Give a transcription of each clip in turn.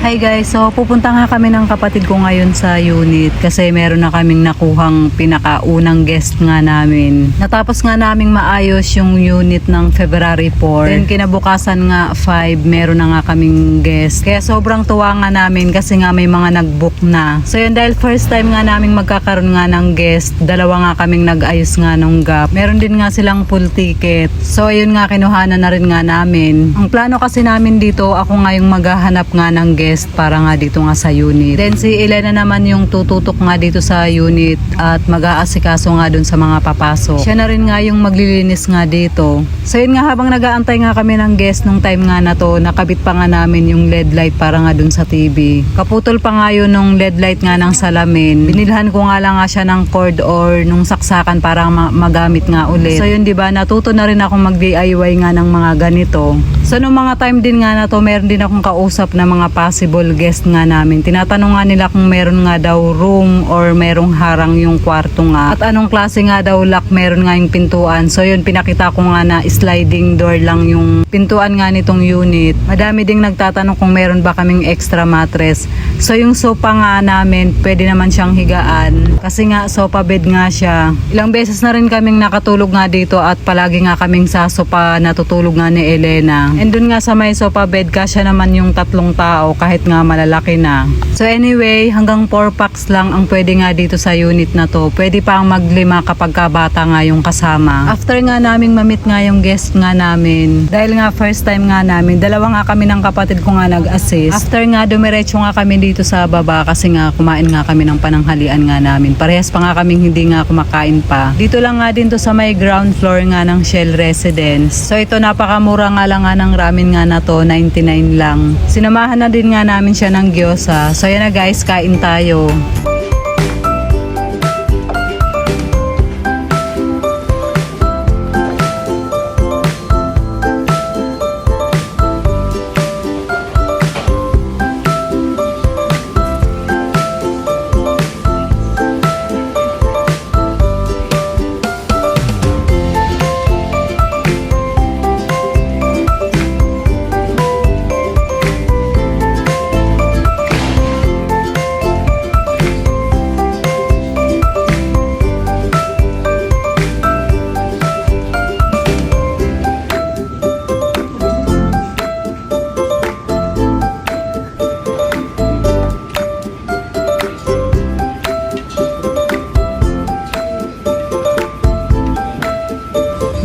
Hi guys, so pupunta nga kami ng kapatid ko ngayon sa unit kasi meron na kaming nakuhang pinakaunang guest nga namin. Natapos nga naming maayos yung unit ng February 4. Then kinabukasan nga 5, meron na nga kaming guest. Kaya sobrang tuwa nga namin kasi nga may mga nag-book na. So yun, dahil first time nga naming magkakaroon nga ng guest, dalawa nga kaming nag-ayos nga nung gap. Meron din nga silang full ticket. So yun nga, kinuhanan na rin nga namin. Ang plano kasi namin dito, ako nga yung maghahanap nga ng guest para nga dito nga sa unit. Then si Elena naman yung tututok nga dito sa unit at mag-aasikaso nga dun sa mga papasok. Siya na rin nga yung maglilinis nga dito. So yun nga, habang nag-aantay nga kami ng guest nung time nga na to, nakabit pa nga namin yung LED light para nga dun sa TV. Kaputol pa nga yun nung LED light nga ng salamin. Binilhan ko nga lang nga siya ng cord or nung saksakan para magamit nga ulit. So yun, diba, natuto na rin ako mag-DIY nga ng mga ganito. So nung mga time din nga na to, meron din akong kausap na mga possible guest nga namin. Tinatanong nga nila kung meron nga daw room or merong harang yung kwarto nga. At anong klase nga daw lock meron nga yung pintuan. So yun, pinakita ko nga na sliding door lang yung pintuan nga nitong unit. Madami ding nagtatanong kung meron ba kaming extra mattress. So yung sofa nga namin, pwede naman siyang higaan. Kasi nga sofa bed nga siya. Ilang beses na rin kaming nakatulog nga dito at palagi nga kaming sa sofa natutulog nga ni Elena. And dun nga sa may sofa bed, kasya naman yung 3 tao kahit nga malalaki na. So anyway, hanggang 4 packs lang ang pwede nga dito sa unit na to. Pwede pa ang mag-5 kapag bata nga yung kasama. After nga naming mamit nga yung guest nga namin, dahil nga first time nga namin, dalawa nga kami ng kapatid ko nga nag-assist. After nga dumiretso nga kami dito sa baba kasi nga kumain nga kami ng pananghalian nga namin. Parehas pa nga kaming hindi nga kumakain pa. Dito lang nga din to sa may ground floor nga ng Shell Residence. So ito, napakamura nga lang nga ng ramen nga na to, 99 lang. Sinamahan na din nga namin siya ng gyoza. So yan na guys, kain tayo.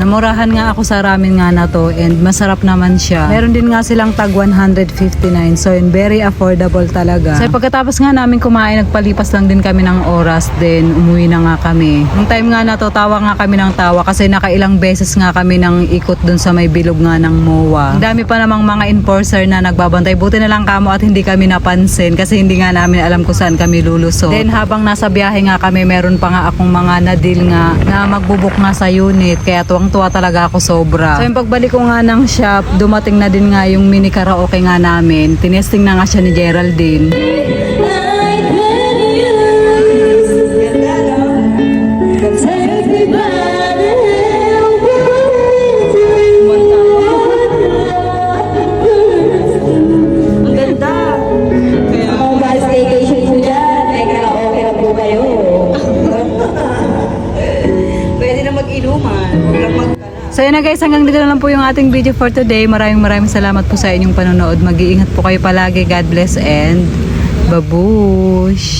Namurahan nga ako sa ramen nga na to and masarap naman siya. Meron din nga silang tag 159. So yun, very affordable talaga. So pagkatapos nga namin kumain, nagpalipas lang din kami ng oras, then umuwi na nga kami. Nung time nga na to, tawa nga kami ng tawa kasi nakailang beses nga kami nang ikot dun sa may bilog nga ng MOA. Ang dami pa namang mga enforcer na nagbabantay. Buti na lang kamo at hindi kami napansin kasi hindi nga namin alam kung saan kami lulusot. Then habang nasa biyahe nga kami, meron pa nga akong mga na-deal nga na magbubuk nga sa unit. Kaya tuwang-tuwa talaga ako sobra. So yung pagbalik ko nga ng shop, dumating na din nga yung mini karaoke nga namin. Tinesting na nga siya ni Geraldine. Ang ganda. Kaya kung ba staycation po dyan, ay karaoke na po kayo. Pwede na mag-inuman. Huwag lang So yun na guys, hanggang dito na lang po yung ating video for today. Maraming salamat po sa inyong panonood. Mag-iingat po kayo palagi. God bless and babush!